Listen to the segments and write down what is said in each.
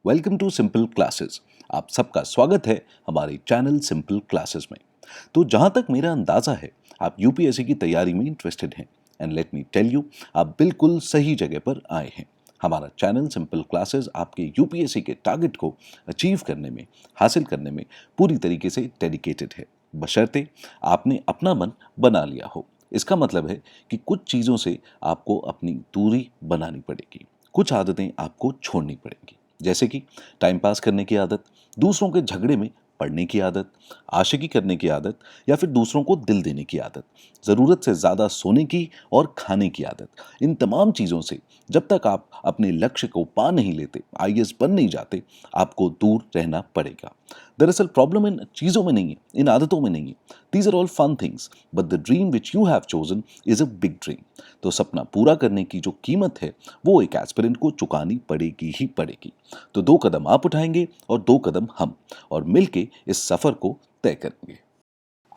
Welcome to simple classes. आप सबका स्वागत है हमारे चैनल सिंपल क्लासेस में। तो जहां तक मेरा अंदाजा है, आप यूपीएससी की तैयारी में इंटरेस्टेड हैं and let me tell you, आप बिल्कुल सही जगह पर आए हैं। हमारा चैनल सिंपल क्लासेस आपके यूपीएससी के टारगेट को अचीव करने में, हासिल करने में पूरी तरीके से डेडिकेटेड है, बशर्ते आपने अपना मन बना लिया हो। इसका मतलब है कि कुछ चीज़ों से आपको अपनी दूरी बनानी पड़ेगी, कुछ आदतें आपको छोड़नी पड़ेंगी, जैसे कि टाइम पास करने की आदत, दूसरों के झगड़े में पड़ने की आदत, आशिकी करने की आदत या फिर दूसरों को दिल देने की आदत, ज़रूरत से ज़्यादा सोने की और खाने की आदत। इन तमाम चीज़ों से जब तक आप अपने लक्ष्य को पा नहीं लेते, आईएएस बन नहीं जाते, आपको दूर रहना पड़ेगा। दरअसल प्रॉब्लम इन चीज़ों में नहीं है, इन आदतों में नहीं है। These are all fun things, but the dream which you have chosen is a big dream. तो सपना पूरा करने की जो कीमत है, वो एक एस्पिरेंट को चुकानी पड़ेगी ही पड़ेगी। तो 2 कदम आप उठाएंगे और 2 कदम हम, और मिलके इस सफर को तय करेंगे।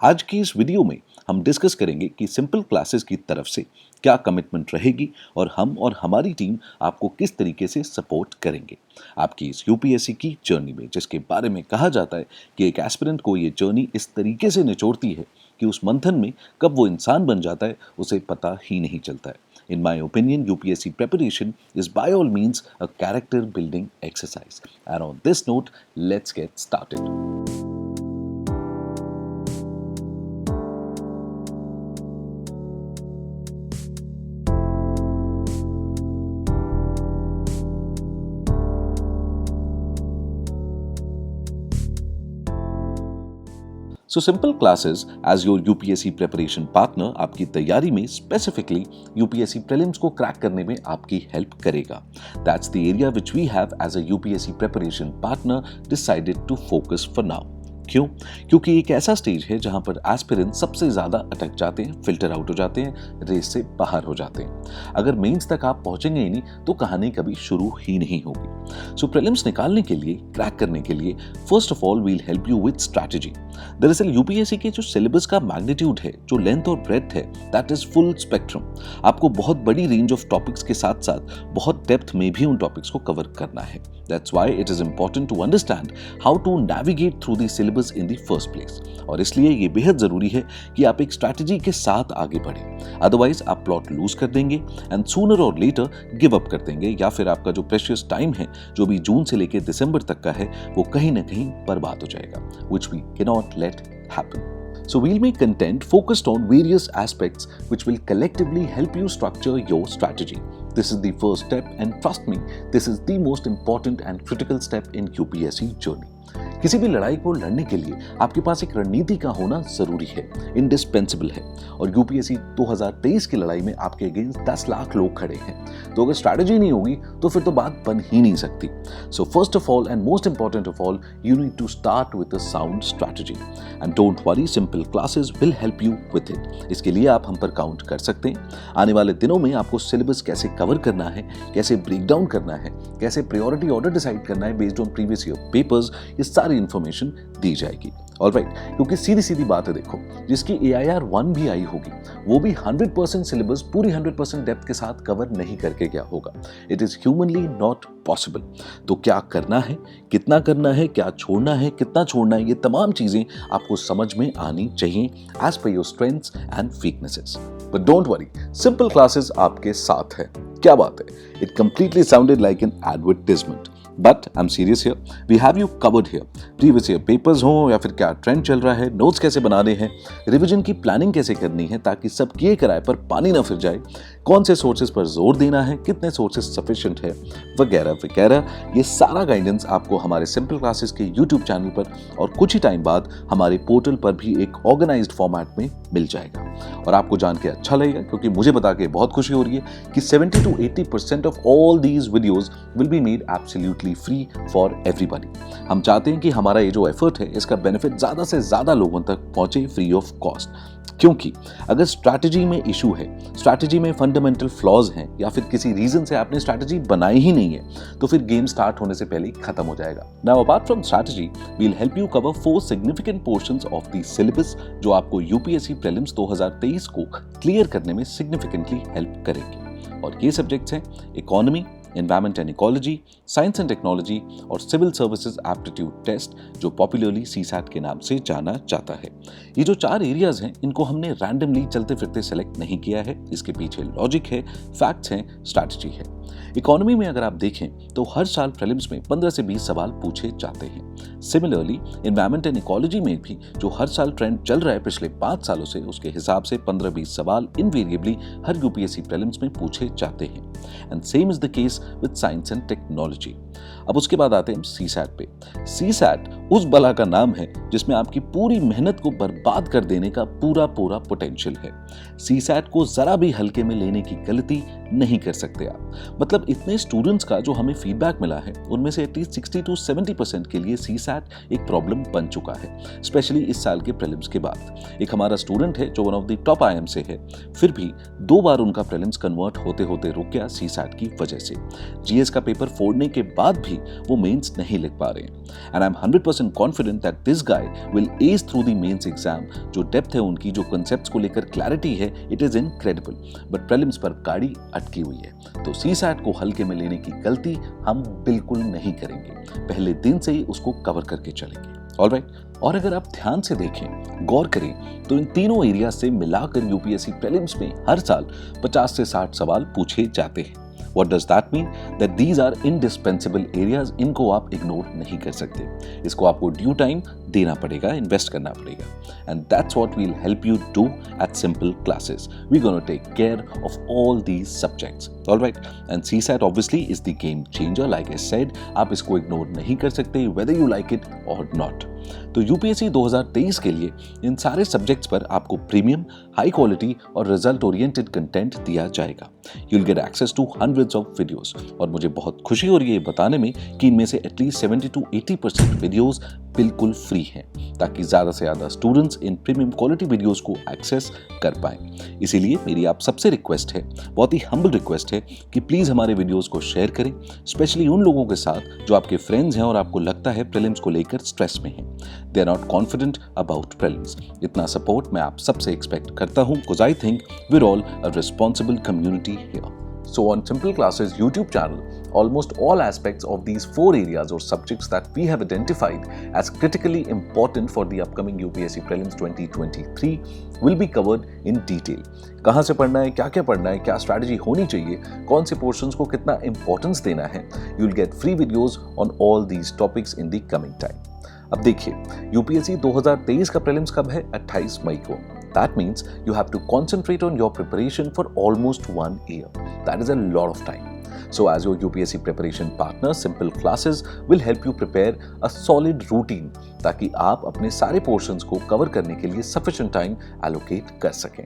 आज की इस वीडियो में हम डिस्कस करेंगे कि सिंपल क्लासेस की तरफ से क्या कमिटमेंट रहेगी और हम और हमारी टीम आपको किस तरीके से सपोर्ट करेंगे आपकी इस यूपीएससी की जर्नी में, जिसके बारे में कहा जाता है कि एक एस्पिरेंट को ये जर्नी इस तरीके से निचोड़ती है कि उस मंथन में कब वो इंसान बन जाता है उसे पता ही नहीं चलता है। In my opinion, UPSC preparation is by all means a character building exercise. And on this note, let's get started. So Simple Classes as your UPSC preparation partner आपकी तैयारी में स्पेसिफिकली यूपीएससी प्रीलिम्स को crack करने में आपकी help करेगा। That's the area which we have as a UPSC preparation partner decided to focus for now. क्यों? क्योंकि एक ऐसा स्टेज है जहां पर एस्पिरेंट सबसे ज्यादा अटक जाते हैं, फिल्टर आउट हो जाते हैं, रेस से बाहर हो जाते हैं। अगर मेंस तक आप पहुंचेंगे ही नहीं तो कहानी कभी शुरू ही नहीं होगी। सो प्रीलिम्स निकालने के लिए, क्रैक करने के लिए, first of all we'll help you with strategy. दरअसल यूपीएससी के जो सिलेबस का मैग्नीट्यूड है, जो लेंथ और ब्रेथ है, दैट इज फुल स्पेक्ट्रम। आपको बहुत बड़ी रेंज ऑफ टॉपिक्स के साथ साथ बहुत डेप्थ में भी उन टॉपिक्स को कवर करना है। That's why it is important to understand how to navigate through the syllabus in the first place. और इसलिए ये बेहद जरूरी है कि आप एक स्ट्रैटेजी के साथ आगे बढ़ें, अदरवाइज आप प्लॉट लूज कर देंगे एंड सूनर और लेटर गिव अप कर देंगे, या फिर आपका जो प्रेशियस टाइम है, जो भी जून से लेकर दिसंबर तक का है, वो कहीं ना कहीं बर्बाद हो जाएगा, which we cannot let happen. So we'll make content focused on various aspects which will collectively help you structure your strategy. This is the first step, and trust me, this is the most important and critical step in UPSC journey. किसी भी लड़ाई को लड़ने के लिए आपके पास एक रणनीति का होना जरूरी है, इंडिस्पेंसिबल है। और यूपीएससी 2023 की लड़ाई में आपके अगेंस्ट 10 लाख लोग खड़े हैं, तो अगर स्ट्रैटेजी नहीं होगी तो फिर तो बात बन ही नहीं सकती। So first of all and most important of all, you need to start with a sound strategy and don't worry, Simple Classes will help you with it. इसके लिए आप हम पर काउंट कर सकते हैं। आने वाले दिनों में आपको सिलेबस कैसे कवर करना है, कैसे ब्रेक डाउन करना है, कैसे प्रायोरिटी ऑर्डर डिसाइड करना है based on previous year papers, ये सारी इंफॉर्मेशन दी जाएगी। ऑलराइट, क्योंकि सीधी सीधी बात है, देखो, जिसकी AIR 1 भी आई होगी वो भी 100% सिलेबस पूरी 100% डेप्थ के साथ कवर नहीं करके गया होगा। It is humanly not possible. तो क्या करना है, कितना करना है, क्या छोड़ना है, कितना छोड़ना है, ये तमाम चीजें आपको समझ में आनी चाहिए as per your strengths and weaknesses. But don't worry, Simple Classes आपके साथ है। क्या बात है, it completely sounded like an advertisement, but I am serious here, we have you covered here. Previous year papers हों या फिर क्या ट्रेंड चल रहा है, नोट्स कैसे बनाने हैं, रिवीजन की प्लानिंग कैसे करनी है ताकि सब किए कराए पर पानी ना फिर जाए, कौन से सोर्सेज पर जोर देना है, कितने सोर्सेज सफिशिएंट है, वगैरह वगैरह, ये सारा गाइडेंस आपको हमारे सिंपल क्लासेस के यूट्यूब चैनल पर और कुछ ही टाइम बाद हमारे पोर्टल पर भी एक ऑर्गेनाइज्ड फॉर्मेट में मिल जाएगा। और आपको जान के अच्छा लगेगा, क्योंकि मुझे बता के बहुत खुशी हो रही है कि 70 to 80% of all these videos will be made absolutely free for everybody. हम चाहते हैं कि हमारा ये जो एफर्ट है, इसका बेनिफिट ज्यादा से ज्यादा लोगों तक पहुंचे फ्री ऑफ कॉस्ट। क्योंकि अगर स्ट्रैटेजी में इशू है, स्ट्रैटेजी में फंडामेंटल फ्लॉज हैं, या फिर किसी रीजन से आपने स्ट्रैटेजी बनाई ही नहीं है, तो फिर गेम स्टार्ट होने से पहले ही खत्म हो जाएगा। Now apart from strategy, we will help you cover 4 significant portions of the syllabus जो आपको यूपीएससी प्रीलिम्स 2023 को क्लियर करने में सिग्निफिकेंटली हेल्प करेंगे। और ये सब्जेक्ट्स हैं economy, environment and ecology, science and technology और सिविल सर्विसेज एप्टीट्यूड टेस्ट, जो पॉपुलरली सीसैट के नाम से जाना जाता है। ये जो 4 एरियाज हैं, इनको हमने रैंडमली चलते फिरते सेलेक्ट नहीं किया है। इसके पीछे लॉजिक है, फैक्ट्स हैं, स्ट्रैटेजी है। इकोनॉमी में अगर आप देखें तो हर साल प्रीलिम्स में 15 से 20 सवाल पूछे जाते हैं। सिमिलरली एनवायरमेंट एंड इकोलॉजी में भी जो हर साल ट्रेंड चल रहा है पिछले 5 सालों से, उसके हिसाब से 15-20 सवाल इनवेरिएबली हर यूपीएससी प्रीलिम्स में पूछे जाते हैं। And same is the case with science and technology. अब उसके बाद आते हैं सीसैट पे। सीसैट उस बला का नाम है जिसमें आपकी पूरी मेहनत को बर्बाद कर देने का पूरा पोटेंशियल है। सीसैट को जरा भी हल्के में लेने की गलती नहीं कर सकते आप। मतलब इतने स्टूडेंट्स का जो हमें फीडबैक मिला है, उनमें से एटलीस्ट 60 to 70% के लिए सीसैट एक प्रॉब्लम बन चुका है, स्पेशली इस साल के प्रीलिम्स के बाद। एक हमारा स्टूडेंट है जो one of the top IIM से है, फिर भी 2 बार उनका प्रीलिम्स कन्वर्ट होते होते रुक गया सीसैट की वजह से। जीएस का पेपर फोड़ने के बाद भी वो मेंस नहीं लिख पा रहे हैं। And I am 100% confident that this guy will edge through the mains exam. जो डेप्थ है उनकी, जो कांसेप्ट्स को लेकर क्लैरिटी है, it is incredible. But prelims पर गाड़ी अटकी हुई है। तो सीसैट को हल्के में लेने की गलती हम बिल्कुल नहीं करेंगे। पहले दिन से ही उसको कवर करके चलेंगे। ऑलराइट। और अगर आप ध्यान से देखें, गौर करें, तो इन तीनों एरिया से मिलाकर यूपीएससी प्रीलिम्स में हर साल 50 से 60 सवाल पूछे जाते हैं। What does that mean? That these are indispensable areas, इनको आप इग्नोर नहीं कर सकते। इसको आपको ड्यू टाइम देना पड़ेगा, इन्वेस्ट करना पड़ेगा। And that's what we'll help you do at Simple Classes. We're going to take care of all these subjects. All right? And CSAT obviously is the game changer. Like I said, आप इसको ignore नहीं कर सकते, whether you like it or not. तो UPSC 2023 के लिए इन सारे सब्जेक्ट्स पर आपको प्रीमियम, हाई क्वालिटी और रिजल्ट ओरिएंटेड कंटेंट दिया जाएगा। You will get access to hundreds of videos. और मुझे बहुत खुशी हो रही है ये बताने में कि इनमें से एटलीस्ट 70 to 80% वीडियोस बिल्कुल फ्री हैं, ताकि ज़्यादा से ज़्यादा students in premium quality videos को एक्सेस कर पाएं। इसीलिए मेरी आप सबसे रिक्वेस्ट है, बहुत ही हम्बल रिक्वेस्ट है, कि प्लीज़ हमारे वीडियोस को शेयर करें, स्पेशली उन लोगों के साथ जो आपके फ्रेंड्स हैं और आपको लगता है प्रीलिम्स को लेकर स्ट्रेस में हैं। They are not confident about prelims. इतना सपोर्ट मैं आप सबसे एक्सपेक्ट करता हूं, because I think we're all a responsible community here. So on Simple Classes YouTube channel, almost all aspects of these 4 areas or subjects that we have identified as critically important for the upcoming UPSC Prelims 2023 will be covered in detail. कहाँ से पढ़ना है, क्या क्या पढ़ना है, क्या strategy होनी चाहिए, कौन से पोर्शंस को कितना इंपॉर्टेंस देना है, you will get free videos on all these topics in the coming time. अब देखिए, यूपीएससी 2023 का प्रीलिम्स कब है? 28 मई को। That means you have to concentrate on your preparation for almost 1 year. That is a lot of time. So as your UPSC preparation partner, Simple Classes will help you prepare a solid routine, ताकि आप अपने सारे portions को cover करने के लिए sufficient time allocate कर सकें।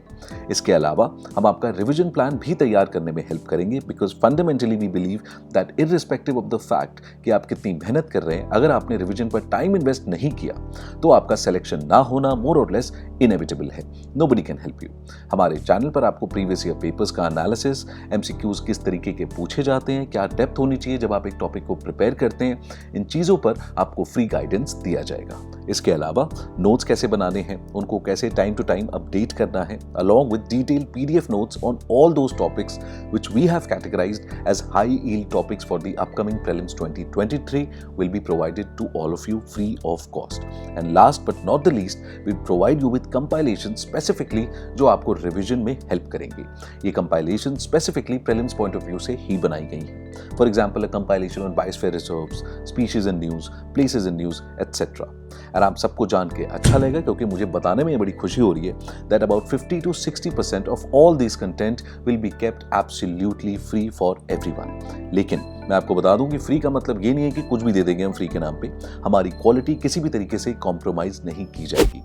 इसके अलावा हम आपका रिवीजन प्लान भी तैयार करने में हेल्प करेंगे, because fundamentally we believe that irrespective of the fact कि आप कितनी मेहनत कर रहे हैं, अगर आपने रिवीजन पर टाइम इन्वेस्ट नहीं किया तो आपका सिलेक्शन ना होना मोर और लेस इनएविटेबल है। Nobody can help you. हमारे चैनल पर आपको प्रीवियस ईयर पेपर्स का एनालिसिस, एमसीक्यूज किस तरीके के पूछे जाते हैं, क्या डेप्थ होनी चाहिए जब आप एक टॉपिक को प्रिपेयर करते हैं, इन चीज़ों पर आपको फ्री गाइडेंस दिया जाएगा। इसके अलावा नोट्स कैसे बनाने हैं, उनको कैसे टाइम टू टाइम अपडेट करना है, along with detailed PDF notes on all those topics which we have categorized as high yield topics for the upcoming prelims 2023 will be provided to all of you free of cost. And last but not the least, we provide you with compilation specifically जो आपको revision में help करेंगे। ये compilation specifically prelims point of view से ही बनाई गई है। For example, a compilation on biosphere reserves, species in news, places in news, etc. और आप सबको जान के अच्छा लगेगा, क्योंकि मुझे बताने में बड़ी खुशी हो रही है that about 50 to 60% of all these content will be kept absolutely free for everyone. लेकिन मैं आपको बता दूं कि फ्री का मतलब ये नहीं है कि कुछ भी दे देंगे हम फ्री के नाम पे। हमारी क्वालिटी किसी भी तरीके से कॉम्प्रोमाइज नहीं की जाएगी।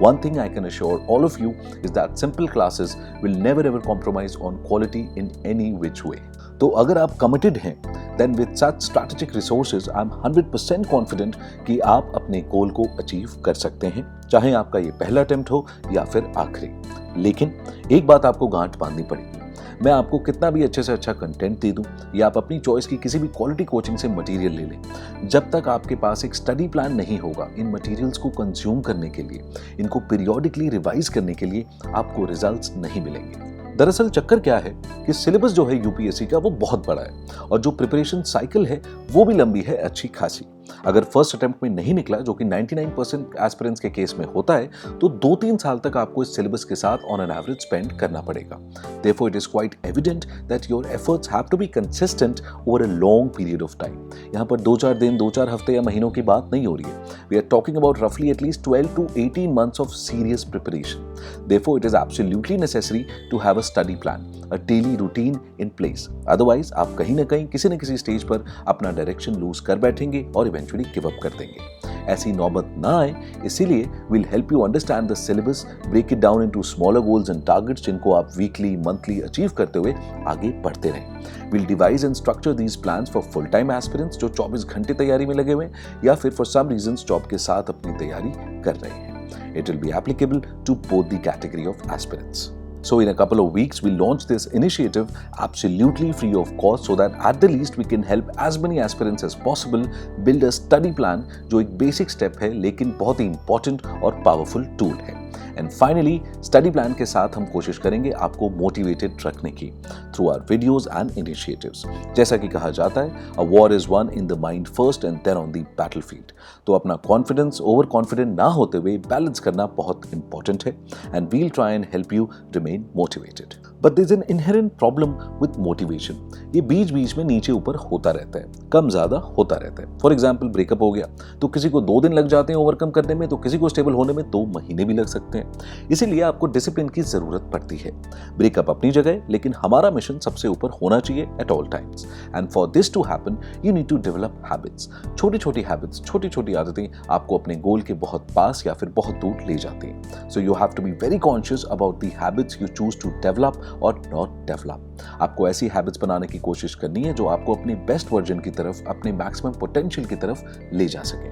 One thing I can assure all of you is that Simple Classes will never ever compromise on quality in any which way. तो अगर आप कमिटेड हैं, then with such strategic resources, I'm 100% confident कि आप अपने गोल को अचीव कर सकते हैं, चाहे आपका ये पहला अटेम्प्ट हो या फिर आखिरी। लेकिन एक बात आपको गांठ बांधनी पड़ेगी, मैं आपको कितना भी अच्छे से अच्छा कंटेंट दे दूं या आप अपनी चॉइस की किसी भी क्वालिटी कोचिंग से मटेरियल ले लें, जब तक आपके पास एक स्टडी प्लान नहीं होगा इन मटेरियल्स को कंज्यूम करने के लिए, इनको पीरियोडिकली रिवाइज करने के लिए, आपको रिजल्ट्स नहीं मिलेंगे। दरअसल चक्कर क्या है कि सिलेबस जो है यूपीएससी का वो बहुत बड़ा है और जो प्रिपरेशन साइकिल है वो भी लंबी है अच्छी खासी। अगर फर्स्ट अटेम्प्ट में नहीं निकला, जो कि 99% एस्पिरेंट्स के केस में होता है, तो 2-3 साल तक आपको इस सिलेबस के साथ ऑन एन एवरेज स्पेंड करना पड़ेगा। Therefore, it is quite evident that your efforts have to be consistent over a long period of time. यहाँ पर 2-4 दिन, 2-4 हफ्ते या महीनों की बात नहीं हो रही है। We are talking about roughly at least 12 to 18 months of serious preparation. Therefore, it is absolutely necessary to have a study plan, a daily routine in place. Otherwise, आप कहीं ना कहीं किसी न किसी स्टेज पर अपना डायरेक्शन लूज कर बैठेंगे और इवेंचुअली गिव अप कर देंगे। ऐसी नौबत ना आए, इसीलिए we'll help you understand the syllabus, break it down into smaller goals and targets जिनको आप वीकली, मंथली अचीव करते हुए आगे बढ़ते रहें। We'll devise and structure these plans for full-time aspirants जो 24 घंटे तैयारी में लगे हुए हैं या फिर for some reasons जॉब के साथ अपनी तैयारी कर रहे हैं। It will be applicable to both the category of aspirants. So in a couple of weeks, we'll launch this initiative absolutely free of cost so that at the least we can help as many aspirants as possible build a study plan जो एक basic step है लेकिन बहुत ही important और powerful tool है। And finally study plan के साथ हम कोशिश करेंगे आपको मोटिवेटेड रखने की through our videos and initiatives. जैसा कि कहा जाता है, a war is won in the mind first and then on the battlefield. तो अपना कॉन्फिडेंस ओवर कॉन्फिडेंट ना होते हुए बैलेंस करना बहुत इंपॉर्टेंट है and we'll try and help you remain motivated. But there is an inherent problem with motivation. ये बीच बीच में नीचे ऊपर होता रहता है, कम ज्यादा होता रहता है। फॉर एग्जाम्पल, ब्रेकअप हो गया तो किसी को 2 दिन लग जाते हैं ओवरकम करने में, तो किसी को स्टेबल होने में 2 महीने भी लग सकते हैं। इसीलिए आपको डिसिप्लिन की जरूरत पड़ती है। ब्रेकअप अपनी जगह, लेकिन हमारा मिशन सबसे ऊपर होना चाहिए at all times. And for this to happen you need to develop habits. छोटी छोटी हैबिट्स, छोटी छोटी आदतें आपको अपने गोल के बहुत पास या फिर बहुत दूर ले जाती हैं। So you have to be very conscious about the habits you choose to develop और नॉट डेवलप। आपको ऐसी हैबिट्स बनाने की कोशिश करनी है जो आपको अपने बेस्ट वर्जन की तरफ, अपने मैक्सिमम पोटेंशियल की तरफ ले जा सके।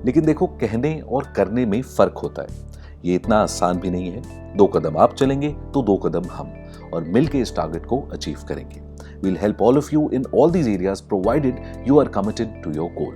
लेकिन देखो, कहने और करने में फर्क होता है। ये इतना आसान भी नहीं है। 2 कदम आप चलेंगे तो 2 कदम हम, और मिलकर इस टारगेट को अचीव करेंगे। We'll help all of you in all these areas provided you are committed to your goal.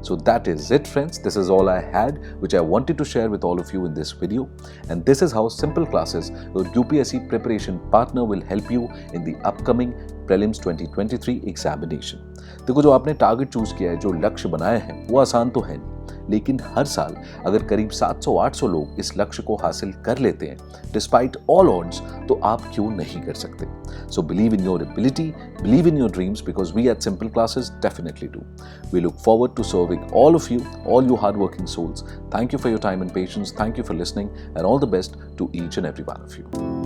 So that is it, friends. This is all I had, which I wanted to share with all of you in this video. And this is how Simple Classes, your UPSC preparation partner, will help you in the upcoming Prelims 2023 examination. देखो, जो आपने target choose किया है, जो लक्ष्य बनाया है, वो आसान तो है नहीं, लेकिन हर साल अगर करीब 700-800 लोग इस लक्ष्य को हासिल कर लेते हैं डिस्पाइट ऑल ऑड्स, तो आप क्यों नहीं कर सकते? So believe in your ability, believe in your dreams, because we at Simple Classes definitely do. We look forward to serving all of you, all you hardworking souls. Thank you for your time and patience. Thank you for listening, and all the best to each and every one of you.